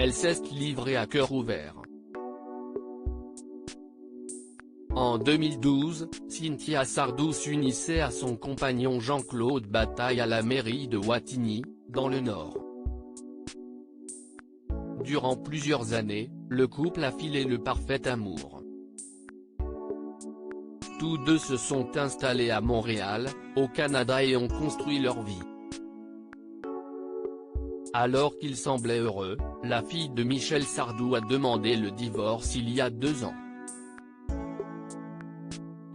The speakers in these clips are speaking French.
elle s'est livrée à cœur ouvert. En 2012, Cynthia Sardou s'unissait à son compagnon Jean-Claude Bataille à la mairie de Wattignies, dans le Nord. Durant plusieurs années, le couple a filé le parfait amour. Tous deux se sont installés à Montréal, au Canada et ont construit leur vie. Alors qu'ils semblaient heureux, la fille de Michel Sardou a demandé le divorce il y a 2 ans.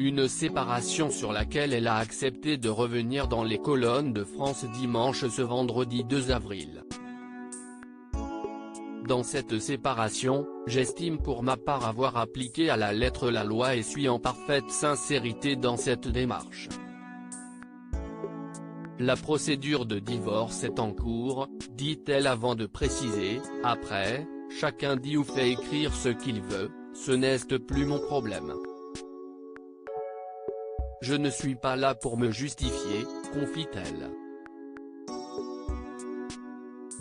Une séparation sur laquelle elle a accepté de revenir dans les colonnes de France dimanche ce vendredi 2 avril. Dans cette séparation, j'estime pour ma part avoir appliqué à la lettre la loi et suis en parfaite sincérité dans cette démarche. La procédure de divorce est en cours, dit-elle avant de préciser, après, chacun dit ou fait écrire ce qu'il veut, ce n'est plus mon problème. Je ne suis pas là pour me justifier, confie-t-elle.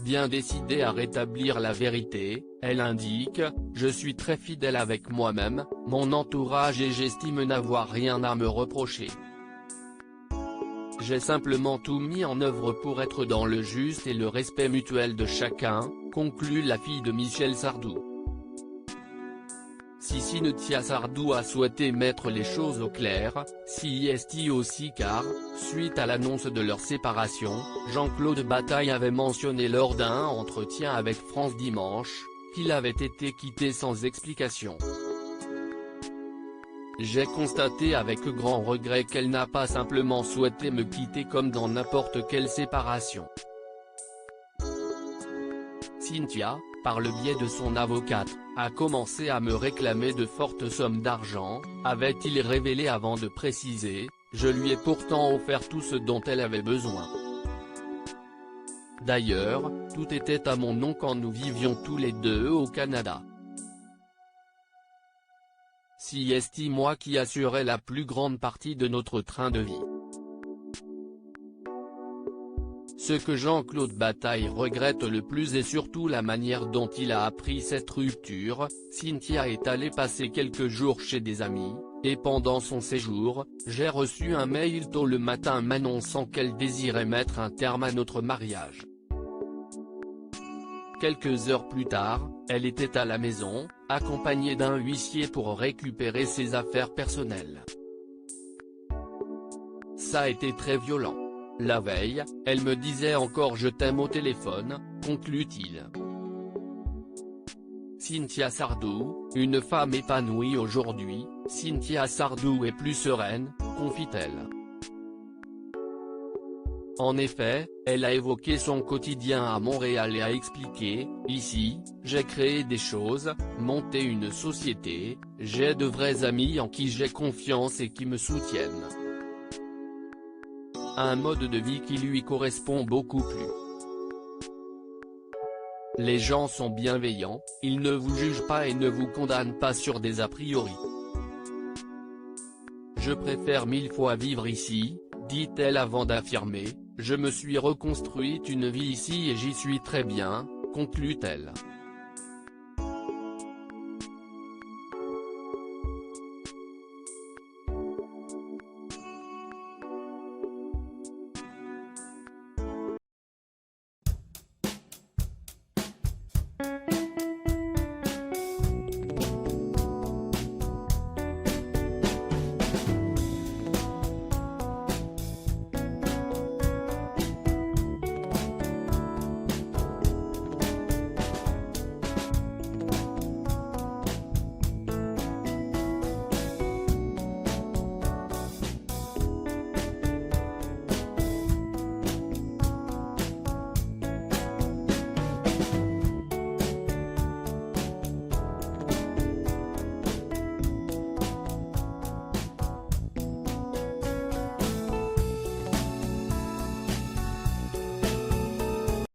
Bien décidée à rétablir la vérité, elle indique « Je suis très fidèle avec moi-même, mon entourage et j'estime n'avoir rien à me reprocher. J'ai simplement tout mis en œuvre pour être dans le juste et le respect mutuel de chacun », conclut la fille de Michel Sardou. Si Cynthia Sardou a souhaité mettre les choses au clair, si est aussi car, suite à l'annonce de leur séparation, Jean-Claude Bataille avait mentionné lors d'un entretien avec France Dimanche, qu'il avait été quitté sans explication. J'ai constaté avec grand regret qu'elle n'a pas simplement souhaité me quitter comme dans n'importe quelle séparation. Cynthia, par le biais de son avocate, a commencé à me réclamer de fortes sommes d'argent, avait-il révélé avant de préciser, je lui ai pourtant offert tout ce dont elle avait besoin. D'ailleurs, tout était à mon nom quand nous vivions tous les deux au Canada. Si est moi qui assurais la plus grande partie de notre train de vie. Ce que Jean-Claude Bataille regrette le plus est surtout la manière dont il a appris cette rupture. Cynthia est allée passer quelques jours chez des amis, et pendant son séjour, j'ai reçu un mail tôt le matin m'annonçant qu'elle désirait mettre un terme à notre mariage. Quelques heures plus tard, elle était à la maison, accompagnée d'un huissier pour récupérer ses affaires personnelles. Ça a été très violent. La veille, elle me disait encore je t'aime au téléphone, conclut-il. Cynthia Sardou, une femme épanouie aujourd'hui, Cynthia Sardou est plus sereine, confie-t-elle. En effet, elle a évoqué son quotidien à Montréal et a expliqué, ici, j'ai créé des choses, monté une société, j'ai de vrais amis en qui j'ai confiance et qui me soutiennent. Un mode de vie qui lui correspond beaucoup plus. Les gens sont bienveillants, ils ne vous jugent pas et ne vous condamnent pas sur des a priori. Je préfère 1000 fois vivre ici, dit-elle avant d'affirmer, je me suis reconstruite une vie ici et j'y suis très bien, conclut-elle.